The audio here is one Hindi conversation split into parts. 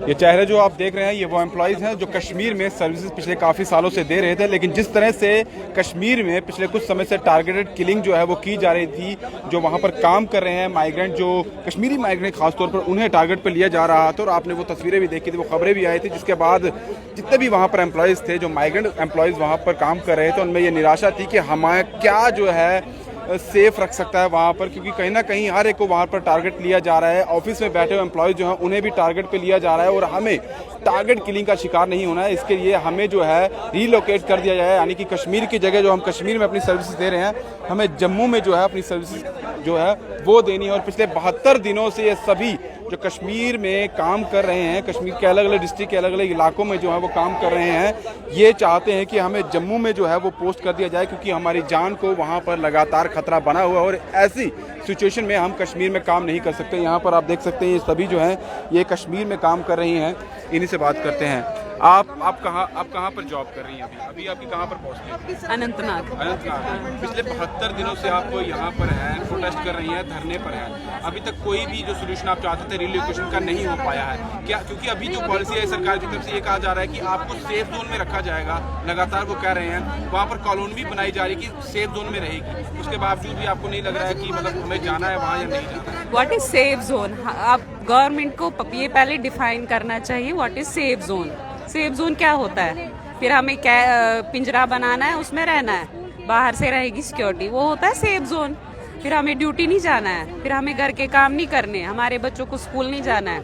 ये चेहरे जो आप देख रहे हैं ये वो एम्प्लॉयज़ हैं जो कश्मीर में सर्विसेज पिछले काफ़ी सालों से दे रहे थे, लेकिन जिस तरह से कश्मीर में पिछले कुछ समय से टारगेटेड किलिंग जो है वो की जा रही थी, जो वहाँ पर काम कर रहे हैं माइग्रेंट, जो कश्मीरी माइग्रेंट खासतौर पर उन्हें टारगेट पर लिया जा रहा था। और आपने वो तस्वीरें भी देखी थी, वो खबरें भी आई थी, जिसके बाद जितने भी वहाँ पर एम्प्लॉयज़ थे, जो माइग्रेंट एम्प्लॉयज़ वहाँ पर काम कर रहे थे, उनमें ये निराशा थी कि हमें क्या जो है सेफ रख सकता है वहाँ पर, क्योंकि कहीं ना कहीं हर एक को वहाँ पर टारगेट लिया जा रहा है। ऑफिस में बैठे हुए एम्प्लॉयज़ जो हैं उन्हें भी टारगेट पे लिया जा रहा है और हमें टारगेट किलिंग का शिकार नहीं होना है। इसके लिए हमें जो है रीलोकेट कर दिया जाए, यानी कि कश्मीर की जगह जो हम कश्मीर में अपनी सर्विसेज दे रहे हैं, हमें जम्मू में जो है अपनी सर्विसेज जो है वो देनी है। और पिछले 72 दिनों से ये सभी जो कश्मीर में काम कर रहे हैं, कश्मीर के अलग अलग डिस्ट्रिक्ट के अलग अलग इलाकों में जो है वो काम कर रहे हैं, ये चाहते हैं कि हमें जम्मू में जो है वो पोस्ट कर दिया जाए, क्योंकि हमारी जान को वहाँ पर लगातार खतरा बना हुआ है और ऐसी सिचुएशन में हम कश्मीर में काम नहीं कर सकते। यहाँ पर आप देख सकते हैं ये सभी जो हैं ये कश्मीर में काम कर रही हैं। इन्हीं से बात करते हैं। आप कहाँ पर जॉब कर रही हैं अभी आपकी कहाँ पर पोस्ट है? अनंतनाग। पिछले 72 दिनों से आप यहाँ पर हैं, प्रोटेस्ट कर रही हैं, धरने पर हैं। अभी तक कोई भी जो सोल्यूशन आप चाहते थे रिलोकेशन का नहीं हो पाया है क्या? क्योंकि अभी जो पॉलिसी है सरकार की तरफ से ये कहा जा रहा है कि आपको सेफ जोन में रखा जाएगा, लगातार वो कह रहे हैं। वहाँ पर कॉलोनी भी बनाई जा रही है कि सेफ जोन में रहेगी, उसके बावजूद भी आपको नहीं लग रहा है कि मतलब हमें जाना है वहाँ या नहीं जाना है? What is safe zone? आप गवर्नमेंट को ये पहले डिफाइन करना चाहिए, what is safe zone. Safe zone क्या होता है? फिर हमें क्या पिंजरा बनाना है, उसमें रहना है, बाहर से रहेगी सिक्योरिटी, वो होता है सेफ जोन। फिर हमें ड्यूटी नहीं जाना है, फिर हमें घर के काम नहीं करने, हमारे बच्चों को स्कूल नहीं जाना है,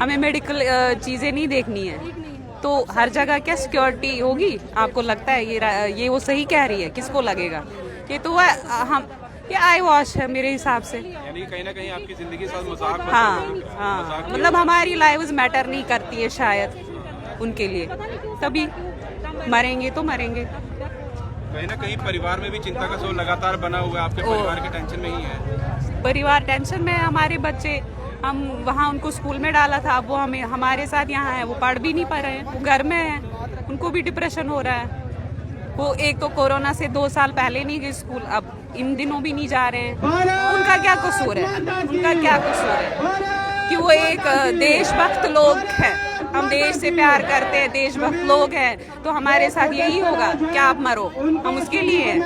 हमें मेडिकल चीज़ें नहीं देखनी है, तो हर जगह क्या सिक्योरिटी होगी? आपको लगता है ये वो सही कह रही है? किसको लगेगा? ये तो ये आई वॉश है मेरे हिसाब से। यानी कहीं ना कहीं आपकी जिंदगी के साथ मजाक। हाँ, मतलब हमारी लाइव्स मैटर नहीं करती है शायद उनके लिए, तभी मरेंगे तो मरेंगे। कहीं ना कहीं परिवार में भी चिंता का स्वर लगातार बना हुआ है, आपके परिवार के टेंशन में ही है? परिवार टेंशन में है, हमारे बच्चे, हम वहाँ उनको स्कूल में डाला था, अब वो हमारे साथ यहाँ है, वो पढ़ भी नहीं पा रहे हैं, वो घर में है, उनको भी डिप्रेशन हो रहा है। वो एक तो कोरोना से 2 साल पहले नहीं गए स्कूल, अब इन दिनों भी नहीं जा रहे हैं। उनका क्या कसूर है? उनका क्या कसूर है कि वो एक देशभक्त लोग हैं, हम देश से प्यार करते हैं, देशभक्त लोग हैं, तो हमारे साथ यही होगा क्या आप मरो? हम उसके लिए हैं,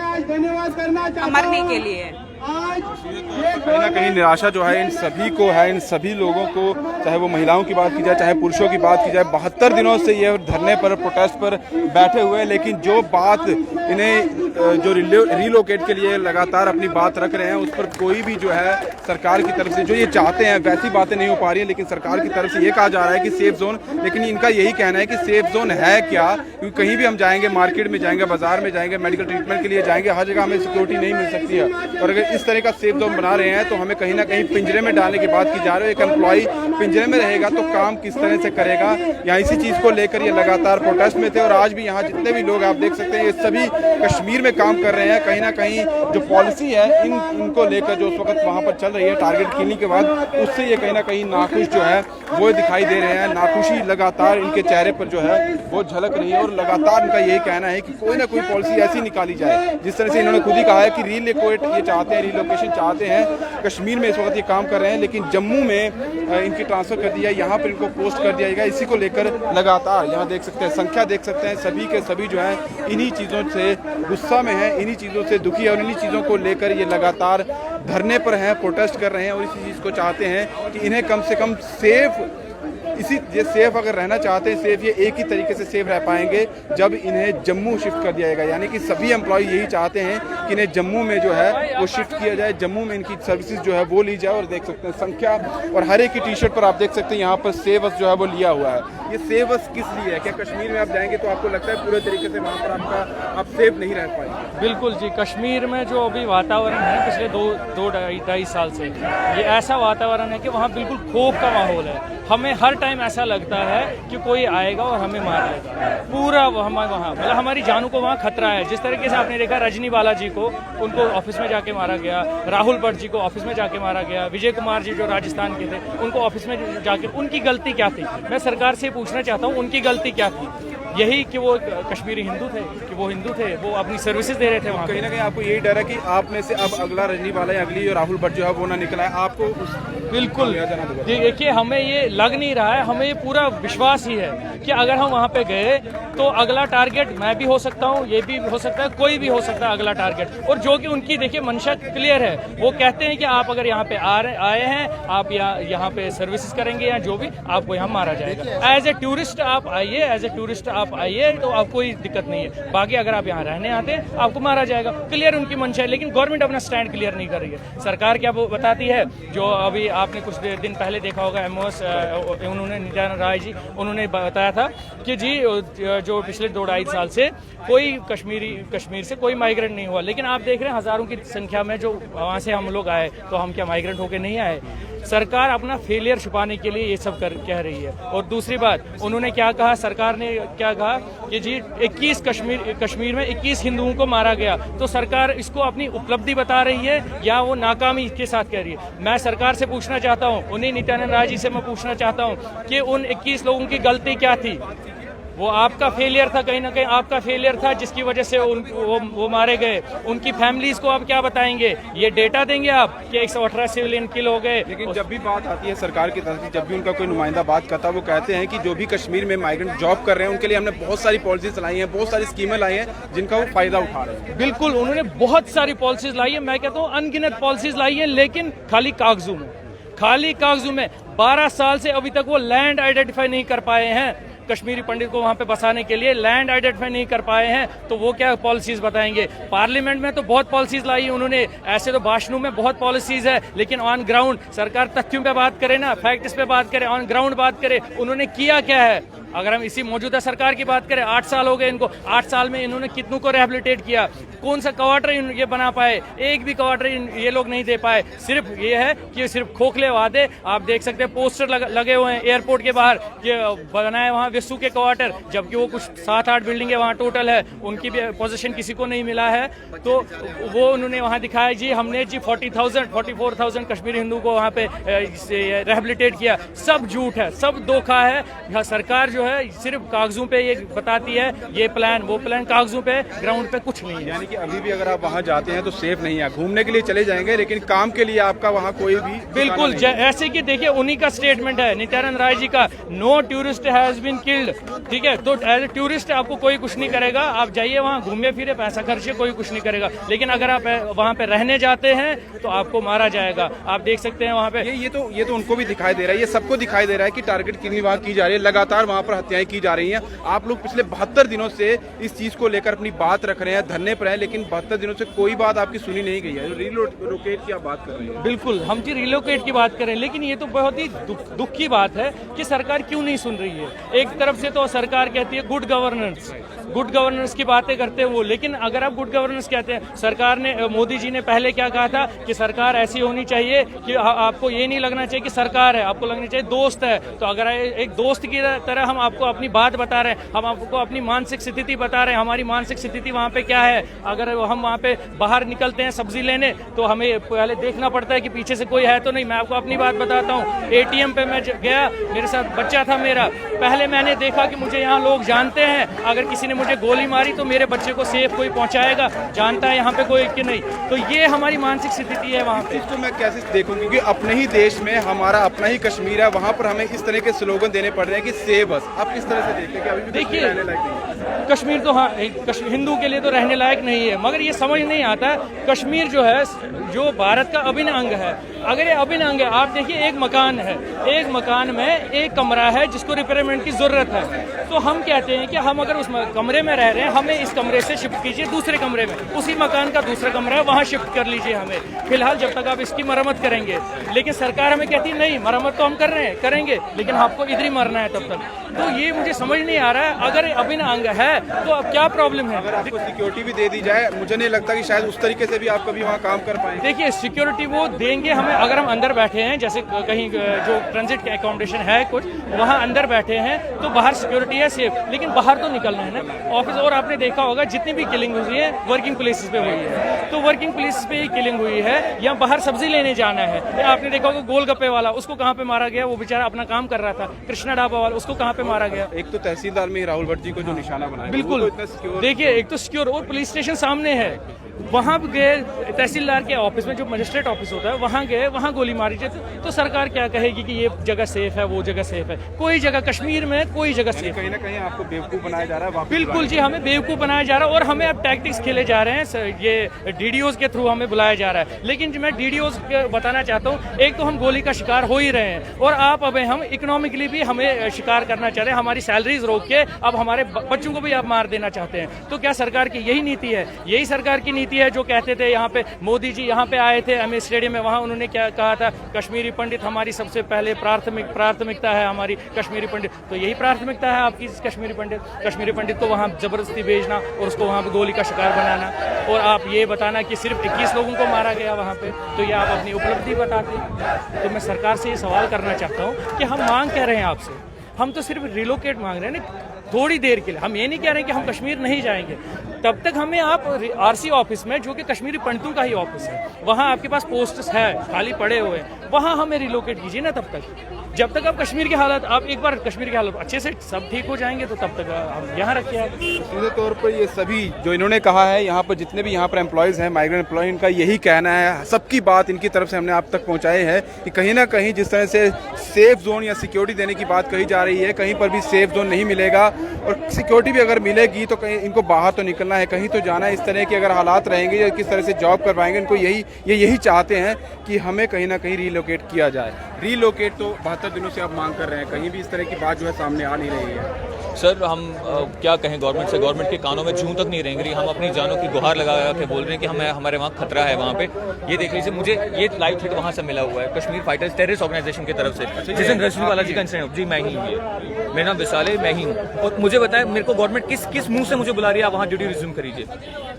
हम मरने के लिए हैं। कहीं ना कहीं निराशा जो है इन सभी को है, इन सभी लोगों को, चाहे वो महिलाओं की बात की जाए चाहे पुरुषों की बात की जाए, 72 दिनों से ये धरने पर, प्रोटेस्ट पर बैठे हुए हैं। लेकिन जो बात इन्हें जो रीलोकेट के लिए लगातार अपनी बात रख रहे हैं, उस पर कोई भी जो है सरकार की तरफ से जो ये चाहते हैं वैसी बातें नहीं हो पा रही है। लेकिन सरकार की तरफ से ये कहा जा रहा है कि सेफ जोन, लेकिन इनका यही कहना है कि सेफ जोन है क्या? क्योंकि कहीं भी हम जाएंगे, मार्केट में जाएंगे, बाजार में जाएंगे, मेडिकल ट्रीटमेंट के लिए जाएंगे, हर जगह हमें सिक्योरिटी नहीं मिल सकती है। और अगर इस तरह का सेफ जोन बना रहे हैं तो हमें कहीं ना कहीं पिंजरे में डालने की बात की जा रही है। एक एम्प्लॉय पिंजरे में रहेगा तो काम किस तरह से करेगा? यहाँ इसी चीज़ को लेकर ये लगातार प्रोटेस्ट में थे और आज भी यहाँ जितने भी लोग आप देख सकते हैं ये सभी कश्मीर में काम कर रहे हैं। कहीं ना कहीं जो पॉलिसी है इनको लेकर जो उस वक्त वहाँ पर चल रही है टारगेट किलिंग के बाद, उससे ये कहीं ना कहीं नाखुश जो है वो दिखाई दे रहे हैं। नाखुशी लगातार इनके चेहरे पर जो है वो झलक रही है और लगातार इनका यही कहना है कि कोई ना कोई पॉलिसी ऐसी निकाली जाए, जिस तरह से इन्होंने खुद ही कहा है कि रीलोकेट ये चाहते हैं, रीलोकेशन चाहते हैं। कश्मीर में इस वक्त ये काम कर रहे हैं, लेकिन जम्मू में इनकी ट्रांसफर कर दिया, यहाँ पर इनको पोस्ट कर दिया जाएगा। इसी को लेकर लगातार यहाँ देख सकते हैं, संख्या देख सकते हैं, सभी के सभी जो है इन्हीं चीज़ों से गुस्सा में है, इन्हीं चीज़ों से दुखी है और इन्हीं चीज़ों को लेकर ये लगातार धरने पर हैं, प्रोटेस्ट कर रहे हैं और इसी चीज़ को चाहते हैं कि इन्हें कम से कम सेफ, ये सेफ अगर रहना चाहते हैं, सेफ ये एक ही तरीके से सेफ रह पाएंगे जब इन्हें जम्मू शिफ्ट कर दिया जाएगा। यानी कि सभी एम्प्लॉय यही चाहते हैं कि इन्हें जम्मू में जो है वो शिफ्ट किया जाए, जम्मू में इनकी सर्विसेज जो है वो ली जाए। और देख सकते हैं संख्या, और हर एक की टी शर्ट पर आप देख सकते हैं यहाँ पर सेव अस जो है वो लिया हुआ है। ये सेव अस किस लिए है? क्या कश्मीर में आप जाएंगे तो आपको लगता है पूरे तरीके से वहाँ पर आप सेफ नहीं रह पाएंगे? बिल्कुल जी, कश्मीर में जो अभी वातावरण है पिछले दो ढाई साल से, ये ऐसा वातावरण है कि वहाँ बिल्कुल खौफ का माहौल है। हमें हर टाइम ऐसा लगता है कि कोई आएगा और हमें मार लेगा। पूरा हम वहाँ मतलब हमारी जानों को वहाँ खतरा है। जिस तरीके से आपने देखा रजनी बाला जी को, उनको ऑफिस में जाके मारा गया, राहुल भट्ट जी को ऑफिस में जाके मारा गया, विजय कुमार जी जो राजस्थान के थे उनको ऑफिस में जाके, उनकी गलती क्या थी? मैं सरकार से पूछना चाहता हूँ उनकी गलती क्या थी? यही कि वो कश्मीरी हिंदू थे, कि वो हिंदू थे, वो अपनी सर्विसेज दे रहे थे वहाँ। कहीं ना कहीं आपको यही डर है कि आप में से अब अगला रजनी बाला या अगली जो राहुल भट्ट जो है वो ना निकला है, आपको बिल्कुल देखिए, हमें ये लग नहीं रहा है, हमें ये पूरा विश्वास ही है कि अगर हम वहाँ पे गए तो अगला टारगेट मैं भी हो सकता हूँ, ये भी हो सकता है, कोई भी हो सकता है अगला टारगेट। और जो कि उनकी देखिए मंशा क्लियर है, वो कहते हैं कि आप अगर यहाँ पे आए हैं, आप यहाँ पे सर्विसेज करेंगे या जो भी, आपको यहाँ मारा जाएगा। एज ए टूरिस्ट आप आइए, एज ए टूरिस्ट आप आइए तो आपको कोई दिक्कत नहीं है। बाकी अगर आप यहाँ रहने आते हैं आपको मारा जाएगा। क्लियर उनकी मंशा है, लेकिन गवर्नमेंट अपना स्टैंड क्लियर नहीं कर रही है। सरकार क्या बताती है, जो अभी आपने कुछ दिन पहले देखा होगा, एमओएस उन्होंने नित्यानंद राय जी उन्होंने बताया था कि जी जो पिछले 2-2.5 साल से कोई कश्मीर से कोई माइग्रेंट नहीं हुआ। लेकिन आप देख रहे हैं हजारों की संख्या में जो वहाँ से हम लोग आए, तो हम क्या माइग्रेंट होके नहीं आए? सरकार अपना फेलियर छुपाने के लिए ये सब कह रही है। और दूसरी बात, उन्होंने क्या कहा, सरकार ने क्या कहा कि जी 21 कश्मीर में 21 हिंदुओं को मारा गया। तो सरकार इसको अपनी उपलब्धि बता रही है या वो नाकामी के साथ कह रही है? मैं सरकार से पूछना चाहता हूँ, उन्हीं नित्यानंद राय जी से मैं पूछना चाहता हूँ कि उन 21 लोगों की गलती क्या थी? वो आपका फेलियर था, कहीं ना कहीं आपका फेलियर था जिसकी वजह से वो मारे गए। उनकी फैमिलीज को आप क्या बताएंगे? ये डेटा देंगे आप कि 118 सिविलियन किल हो गए? लेकिन जब भी बात आती है सरकार की तरफ से, जब भी उनका कोई नुमाइंदा बात करता है, वो कहते हैं कि जो भी कश्मीर में माइग्रेंट जॉब कर रहे हैं उनके लिए हमने बहुत सारी पॉलिसीज लाई हैं, बहुत सारी स्कीमें लाई हैं जिनका वो फायदा उठा रहे हैं। बिल्कुल, उन्होंने बहुत सारी पॉलिसीज लाई है, मैं कहता हूँ अनगिनत पॉलिसीज लाई है, लेकिन खाली कागजों में 12 साल से अभी तक वो लैंड आइडेंटिफाई नहीं कर पाए हैं। कश्मीरी पंडित को वहां पे बसाने के लिए लैंड आइडेंटिफाई नहीं कर पाए हैं, तो वो क्या पॉलिसीज बताएंगे? पार्लियामेंट में तो बहुत पॉलिसीज लाई उन्होंने, ऐसे तो भाषणों में बहुत पॉलिसीज है, लेकिन ऑन ग्राउंड सरकार तथ्यों पे बात करे ना, फैक्ट्स पे बात करे, ऑन ग्राउंड बात करे, उन्होंने किया क्या है? अगर हम इसी मौजूदा सरकार की बात करें, 8 साल हो गए इनको, 8 साल में इन्होंने कितनों को रिहेबिलिटेट किया? कौन सा क्वार्टर ये बना पाए? एक भी क्वार्टर ये लोग नहीं दे पाए। सिर्फ ये है कि सिर्फ खोखले वादे। आप देख सकते हैं पोस्टर लगे हुए हैं एयरपोर्ट के बाहर कि बनाए वहाँ विसु के क्वार्टर, जबकि वो कुछ 7-8 बिल्डिंगें वहाँ टोटल है, उनकी भी पोजीशन किसी को नहीं मिला है। तो वो उन्होंने वहाँ दिखाया जी हमने जी 44,000 कश्मीरी हिंदू को वहाँ पे रिहेबिलिटेट किया। सब झूठ है, सब धोखा है। यहाँ सरकार जो है सिर्फ कागजों पे ये बताती है, ये प्लान वो प्लान, कागजों पे, ग्राउंड पे कुछ नहीं है। यानी कि अभी भी अगर आप वहाँ जाते हैं तो सेफ नहीं है, घूमने के लिए चले जाएंगे लेकिन काम के लिए आपका वहाँ कोई भी बिल्कुल ऐसे कि देखिए उन्हीं का स्टेटमेंट है नित्यानंद राय जी का, no tourist has been killed. ठीक है, तो एज ए टूरिस्ट आपको कोई कुछ नहीं करेगा, आप जाइए वहाँ घूमे फिरे, पैसा खर्चे, कोई कुछ नहीं करेगा। लेकिन अगर आप वहाँ पे रहने जाते हैं तो आपको मारा जाएगा। आप देख सकते हैं वहाँ पे ये तो उनको भी दिखाई दे रहा है, ये सबको दिखाई दे रहा है कि टारगेट कितनी वहाँ की जा रही है, लगातार वहाँ पर हत्याएं की जा रही हैं। आप लोग पिछले 72 दिनों से इस चीज को लेकर अपनी बात रख रहे हैं, धरने पर हैं, लेकिन 72 दिनों से कोई बात आपकी सुनी नहीं गई है। रिलोकेट की आप बात कर रहे हैं। बिल्कुल, हम जी रिलोकेट की बात करें, लेकिन ये तो बहुत ही दुख की बात है कि सरकार क्यों नहीं सुन रही है। एक तरफ से तो सरकार कहती है गुड गवर्नेंस की बातें करते हैं वो, लेकिन अगर आप गुड गवर्नेंस कहते हैं, सरकार ने, मोदी जी ने पहले क्या कहा था कि सरकार ऐसी होनी चाहिए कि आपको ये नहीं लगना चाहिए कि सरकार है, आपको लगना चाहिए दोस्त है। तो अगर एक दोस्त की तरह हम आपको अपनी बात बता रहे हैं, हम आपको अपनी मानसिक स्थिति बता रहे हैं, हमारी मानसिक स्थिति वहाँ पे क्या है। अगर हम वहाँ पे बाहर निकलते हैं सब्जी लेने तो हमें पहले देखना पड़ता है कि पीछे से कोई है तो नहीं। मैं आपको अपनी बात बताता हूँ, ATM पे मैं गया, मेरे साथ बच्चा था मेरा, पहले मैंने देखा कि मुझे यहाँ लोग जानते हैं, अगर किसी ने मुझे गोली मारी तो मेरे बच्चे को सेफ कोई पहुँचाएगा, जानता है यहाँ पे कोई कि नहीं। तो ये हमारी मानसिक स्थिति है वहाँ पे। इसको मैं कैसे देखूँ, क्योंकि अपने ही देश में हमारा अपना ही कश्मीर है, वहाँ पर हमें इस तरह के स्लोगन देने पड़ रहे हैं कि सेव अस। आप किस तरह से देखते हैं कि अभी भी देखिए रहने लायक नहीं है? कश्मीर तो हाँ हिंदू के लिए तो रहने लायक नहीं है, मगर ये समझ नहीं आता कश्मीर जो है जो भारत का अभिन्न अंग है, अगर ये अभिन्न अंग है, आप देखिए एक मकान है, एक मकान में एक कमरा है जिसको रिपेयरमेंट की जरूरत है, तो हम कहते हैं कि हम अगर उस कमरे में रह रहे हैं, हमें इस कमरे से शिफ्ट कीजिए दूसरे कमरे में, उसी मकान का दूसरा कमरा है वहाँ शिफ्ट कर लीजिए हमें फिलहाल, जब तक आप इसकी मरम्मत करेंगे। लेकिन सरकार हमें कहती है नहीं, मरम्मत तो हम कर रहे हैं, करेंगे, लेकिन आपको इधर ही मरना है तब तक। तो ये मुझे समझ नहीं आ रहा है, अगर अभिन्न अंग है तो अब क्या प्रॉब्लम है? अगर आपको सिक्योरिटी भी दे दी जाए, मुझे नहीं लगता कि शायद उस तरीके से भी आप कभी वहाँ काम कर पाएंगे। देखिए सिक्योरिटी वो देंगे हमें अगर हम अंदर बैठे हैं, जैसे कहीं जो ट्रांजिट के अकोमोडेशन है कुछ वहाँ अंदर बैठे हैं तो बाहर सिक्योरिटी है सेफ, लेकिन बाहर तो निकलना है ना ऑफिस। और आपने देखा होगा जितनी भी किलिंग हुई है वर्किंग प्लेसेस पे हुई है, तो वर्किंग प्लेसेस पे ही किलिंग हुई है, या बाहर सब्जी लेने जाना है, या आपने देखा होगा गोलगप्पे वाला उसको कहाँ पे मारा गया, वो बेचारा अपना काम कर रहा था, कृष्णा ढाबा वाला उसको कहाँ पे मारा गया। एक तो तहसीलदार में राहुल भट्ट जी को जो निशाना बनाया, बिल्कुल देखिए एक तो सिक्योर और पुलिस स्टेशन सामने है, वहां गए तहसीलदार के ऑफिस में जो मजिस्ट्रेट ऑफिस होता है वहां गए, वहां गोली मारी जाए तो सरकार क्या कहेगी कि ये जगह सेफ है वो जगह सेफ है? कोई जगह कश्मीर में कोई जगह सेफ कहीं ना कहीं आपको बेवकूफ बनाया जा रहा है। बिल्कुल जी, हमें बेवकूफ बनाया जा रहा है और हमें अब टैक्टिक्स खेले जा रहे हैं, ये डीडीओज के थ्रू हमें बुलाया जा रहा है। लेकिन मैं डीडीओज बताना चाहता हूँ, एक तो हम गोली का शिकार हो ही रहे हैं और आप अब हम इकोनॉमिकली भी हमें शिकार करना चाह रहे हैं, हमारी सैलरीज रोक के अब हमारे बच्चों को भी आप मार देना चाहते हैं। तो क्या सरकार की यही नीति है? यही सरकार की नीति है जो कहते थे यहाँ पे मोदी जी यहाँ पे आए थे एमए स्टेडियम में, वहाँ उन्होंने क्या कहा था, कश्मीरी पंडित हमारी सबसे पहले प्राथमिकता है हमारी कश्मीरी पंडित। तो यही प्राथमिकता है आपकी कश्मीरी पंडित को वहाँ जबरदस्ती भेजना और उसको वहाँ पे गोली का शिकार बनाना, और आप ये बताना कि सिर्फ 21 लोगों को मारा गया वहाँ पे, तो ये आप अपनी उपलब्धि बताते। तो मैं सरकार से ये सवाल करना चाहता हूँ कि हम मांग कह रहे हैं आपसे, हम तो सिर्फ रिलोकेट मांग रहे हैं ना थोड़ी देर के लिए, हम ये नहीं कह रहे हैं कि हम कश्मीर नहीं जाएंगे। तब तक हमें आप आरसी ऑफिस में जो कि कश्मीरी पंडितों का ही ऑफिस है, वहाँ आपके पास पोस्ट्स है खाली पड़े हुए, वहाँ हमें रिलोकेट कीजिए ना। तब तक जब तक आप कश्मीर की हालत, आप एक बार कश्मीर की हालत अच्छे से सब ठीक हो जाएंगे तो तब तक हम यहाँ रखिए। आप सीधे तौर पर ये सभी जो इन्होंने कहा है, यहाँ पर जितने भी यहाँ पर एम्प्लॉयज़ हैं, माइग्रेंट एम्प्लॉय, इनका यही कहना है, सबकी बात इनकी तरफ से हमने आप तक पहुँचाई है कि कहीं ना कहीं जिस तरह से सेफ जोन या सिक्योरिटी देने की बात कही जा रही है, कहीं पर भी सेफ जोन नहीं मिलेगा, और सिक्योरिटी भी अगर मिलेगी तो कहीं इनको बाहर तो निकलना है, कहीं तो जाना है। इस तरह के अगर हालात रहेंगे या किस तरह से जॉब कर पाएंगे, इनको यही चाहते हैं कि हमें कहीं ना कहीं रीलोकेट किया जाए। रीलोकेट तो 72 दिनों से आप मांग कर रहे हैं, कहीं भी इस तरह की बात जो है सामने आ नहीं रही है। सर हम क्या कहें गवर्नमेंट से, गवर्नमेंट के कानों में जूं तक नहीं रेंग रही। हम अपनी जानों की गुहार लगा के बोल रहे हैं कि हमारे वहाँ खतरा है। वहाँ पे ये देख लीजिए, मुझे ये लाइव थ्रेट वहाँ से मिला हुआ है कश्मीर फाइटर्स टेररिस्ट ऑर्गेनाइजेशन की तरफ से, जिस दिन रजनीवाला जी का इंसिडेंट, जी मैं ही हूँ, ये मेरा नाम विशाल है, मैं ही हूँ। और मुझे बताएं मेरे को गवर्नमेंट किस मुँह से मुझे बुला रही है आप वहाँ ड्यूटी रिज्यूम करीजिए।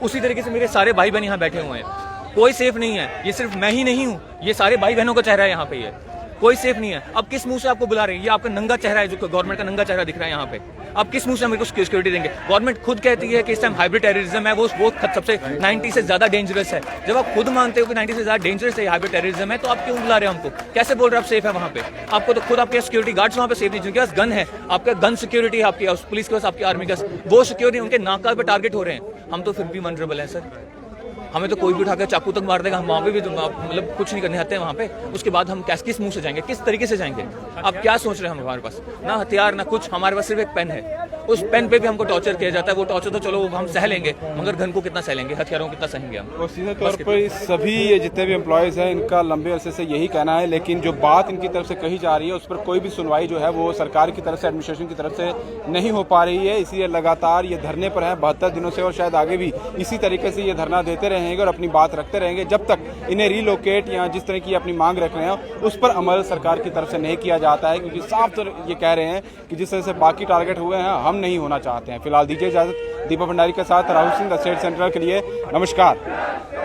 उसी तरीके से मेरे सारे भाई बहन यहाँ बैठे हुए हैं, कोई सेफ नहीं है। ये सिर्फ मैं ही नहीं हूँ, ये सारे भाई बहनों का चेहरा है यहाँ पे, ये कोई सेफ नहीं है। अब किस मुंह से आपको बुला रहे हैं? ये आपका नंगा चेहरा है, जो गवर्नमेंट का नंगा चेहरा दिख रहा है यहाँ पे। अब किस मुंह से मेरे को सिक्योरिटी देंगे? गवर्नमेंट खुद कहती है कि इस टाइम हाइब्रिड टेररिज्म है, वो सबसे 90 से ज्यादा डेंजरस है। जब आप खुद मानते हो कि 90 से ज्यादा डेंजरस है हाइब्रिड टेररिज्म है, तो आप क्यों बुला रहे हो हमको? कैसे बोल रहे हो आप सेफ है वहाँ पे? आपको तो खुद आपके सिक्योरिटी गार्ड्स वहाँ पे सेफ नहीं, जिनके पास गन है, आपका गन सिक्योरिटी है, आपकी पुलिस के पास, आपकी आर्मी के पास, वो सिक्योरिटी उनके नाका पे टारगेट हो रहे हैं। हम तो फिर भी वल्नरेबल हैं सर, हमें तो कोई भी उठाकर चाकू तक मार देगा, हम वहाँ पे भी मतलब कुछ नहीं करने आते हैं वहाँ पे। उसके बाद हम किस मुंह से जाएंगे, किस तरीके से जाएंगे? आप क्या सोच रहे हैं? हमारे पास ना हथियार ना कुछ, हमारे पास सिर्फ एक पेन है, उस पेन पे भी हमको टॉर्चर किया जाता है। वो टॉर्चर तो चलो हम सह लेंगे, मगर घन को कितना सह लेंगे, हथियारों को कितना सहेंगे हम? और सीधे तौर पर सभी ये जितने भी एम्प्लॉयज़ हैं, इनका लंबे अरसे से यही कहना है, लेकिन जो बात इनकी तरफ से कही जा रही है उस पर कोई भी सुनवाई जो है वो सरकार की तरफ से, एडमिनिस्ट्रेशन की तरफ से नहीं हो पा रही है। इसलिए लगातार ये धरने पर है 72 दिनों से, और शायद आगे भी इसी तरीके से ये धरना देते रहेंगे और अपनी बात रखते रहेंगे जब तक इन्हें रीलोकेट या जिस तरह की अपनी मांग रख रहे हैं उस पर अमल सरकार की तरफ से नहीं किया जाता है। क्योंकि साफ तौर ये कह रहे हैं कि जिस तरह से बाकी टारगेट हुए हैं, हम नहीं होना चाहते हैं। फिलहाल दीजिए इजाजत। दीपक भंडारी के साथ Rahul Singh, the state central के लिए नमस्कार।